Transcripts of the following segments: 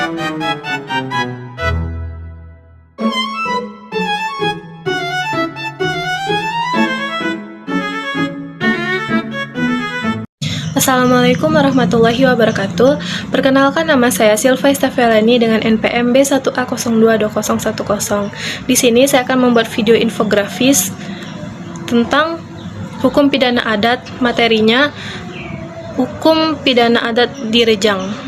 Assalamualaikum warahmatullahi wabarakatuh. Perkenalkan, nama saya Silva Istafelani dengan NPM B1A022010. Di sini saya akan membuat video infografis tentang hukum pidana adat. Materinya hukum pidana adat di Rejang.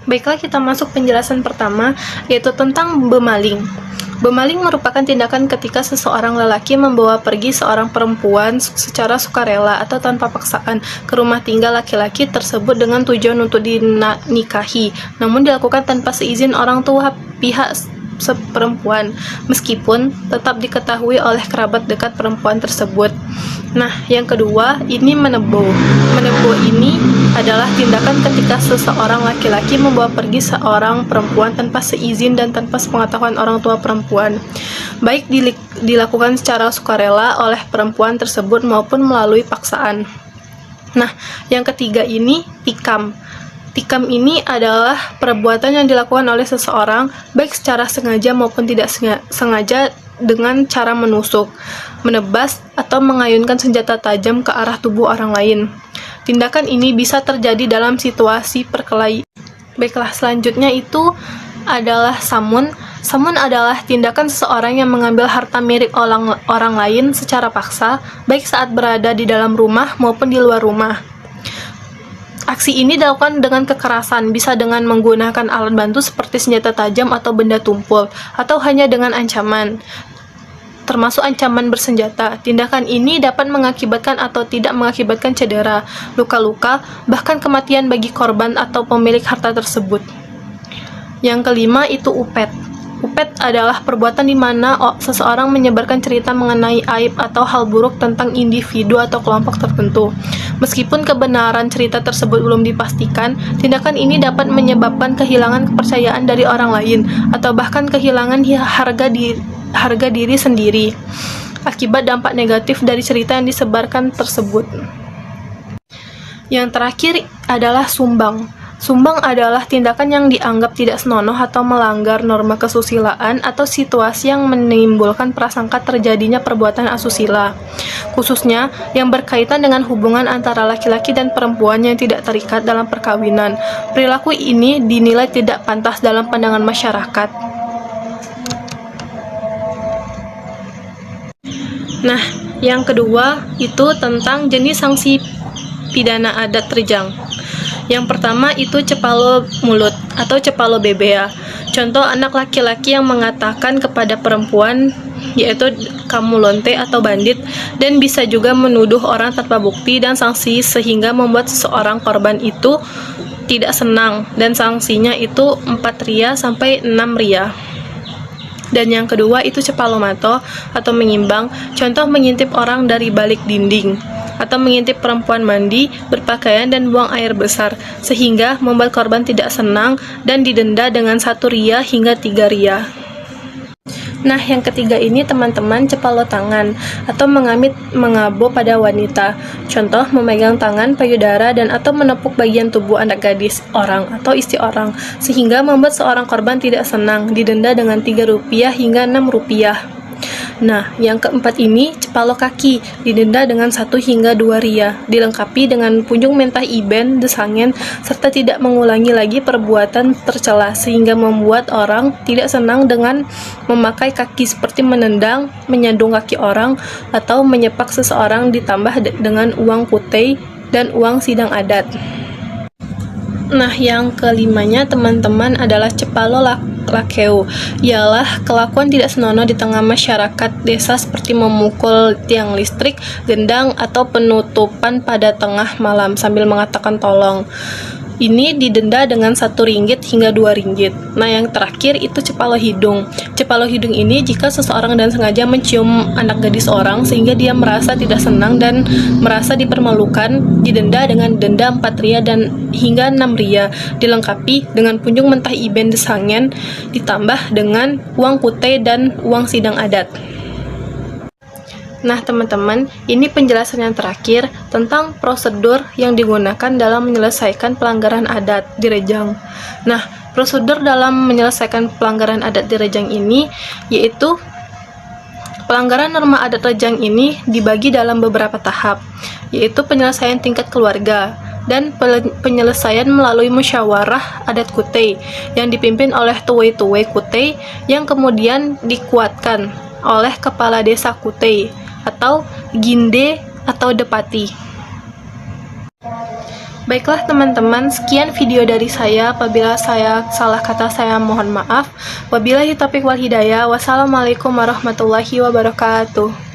Baiklah, kita masuk penjelasan pertama, yaitu tentang bemaling. Bemaling merupakan tindakan ketika seseorang lelaki membawa pergi seorang perempuan secara sukarela atau tanpa paksaan ke rumah tinggal laki-laki tersebut dengan tujuan untuk dinikahi, namun dilakukan tanpa seizin orang tua pihak perempuan, meskipun tetap diketahui oleh kerabat dekat perempuan tersebut. Nah, yang kedua, ini menebo. Menebo ini adalah tindakan ketika seseorang laki-laki membawa pergi seorang perempuan tanpa seizin dan tanpa sepengetahuan orang tua perempuan, baik dilakukan secara sukarela oleh perempuan tersebut maupun melalui paksaan. Nah, yang ketiga ini tikam. Tikam ini adalah perbuatan yang dilakukan oleh seseorang baik secara sengaja maupun tidak sengaja dengan cara menusuk, menebas, atau mengayunkan senjata tajam ke arah tubuh orang lain. Tindakan ini bisa terjadi dalam situasi perkelahian. Baiklah, selanjutnya itu adalah samun. Samun adalah tindakan seseorang yang mengambil harta milik orang lain secara paksa, baik saat berada di dalam rumah maupun di luar rumah. Aksi ini dilakukan dengan kekerasan, bisa dengan menggunakan alat bantu seperti senjata tajam atau benda tumpul, atau hanya dengan ancaman, termasuk ancaman bersenjata. Tindakan ini dapat mengakibatkan atau tidak mengakibatkan cedera, luka-luka, bahkan kematian bagi korban atau pemilik harta tersebut. Yang kelima itu upet. Upet adalah perbuatan di mana seseorang menyebarkan cerita mengenai aib atau hal buruk tentang individu atau kelompok tertentu. Meskipun kebenaran cerita tersebut belum dipastikan, tindakan ini dapat menyebabkan kehilangan kepercayaan dari orang lain atau bahkan kehilangan harga diri sendiri akibat dampak negatif dari cerita yang disebarkan tersebut. Yang terakhir adalah sumbang. Sumbang adalah tindakan yang dianggap tidak senonoh atau melanggar norma kesusilaan atau situasi yang menimbulkan prasangka terjadinya perbuatan asusila, khususnya yang berkaitan dengan hubungan antara laki-laki dan perempuan yang tidak terikat dalam perkawinan. Perilaku ini dinilai tidak pantas dalam pandangan masyarakat. Nah, yang kedua itu tentang jenis sanksi pidana adat Rejang. Yang pertama itu cepalo mulut atau cepalo bebea. Contoh, anak laki-laki yang mengatakan kepada perempuan, yaitu kamu lonte atau bandit, dan bisa juga menuduh orang tanpa bukti dan sanksi sehingga membuat seseorang korban itu tidak senang, dan sanksinya itu 4 ria sampai 6 ria. Dan yang kedua itu cepalo mato atau mengimbang. Contoh, mengintip orang dari balik dinding atau mengintip perempuan mandi, berpakaian, dan buang air besar, sehingga membuat korban tidak senang dan didenda dengan 1 ria hingga 3 ria. Nah, yang ketiga ini teman-teman, cepalo tangan atau mengabo pada wanita. Contoh, memegang tangan, payudara, dan atau menepuk bagian tubuh anak gadis orang atau istri orang, sehingga membuat seorang korban tidak senang, didenda dengan 3 rupiah hingga 6 rupiah. Nah, yang keempat ini cepalo kaki, didenda dengan 1 hingga 2 ria, dilengkapi dengan punjung mentah iben, desangen, serta tidak mengulangi lagi perbuatan tercela sehingga membuat orang tidak senang dengan memakai kaki seperti menendang, menyandung kaki orang, atau menyepak seseorang, ditambah dengan uang putih dan uang sidang adat. Nah, yang kelimanya teman-teman adalah cepalo lakeu, ialah kelakuan tidak senonoh di tengah masyarakat desa seperti memukul tiang listrik, gendang, atau penutupan pada tengah malam sambil mengatakan tolong. Ini didenda dengan 1 ringgit hingga 2 ringgit. Nah, yang terakhir itu cepalo hidung. Cepalo hidung ini jika seseorang dan sengaja mencium anak gadis orang sehingga dia merasa tidak senang dan merasa dipermalukan, didenda dengan denda 4 ria dan hingga 6 ria, dilengkapi dengan punjung mentah iben desangen, ditambah dengan uang putih dan uang sidang adat. Nah, teman-teman, ini penjelasan yang terakhir tentang prosedur yang digunakan dalam menyelesaikan pelanggaran adat di Rejang. Nah, prosedur dalam menyelesaikan pelanggaran adat di Rejang ini yaitu pelanggaran norma adat Rejang ini dibagi dalam beberapa tahap, yaitu penyelesaian tingkat keluarga dan penyelesaian melalui musyawarah adat Kutei yang dipimpin oleh Tuwei-Tuwei Kutei yang kemudian dikuatkan oleh kepala desa Kutei atau Ginde atau Depati. Baiklah teman-teman, sekian video dari saya. Apabila saya salah kata, saya mohon maaf. Wabillahi taufiq wal hidayah. Wassalamualaikum warahmatullahi wabarakatuh.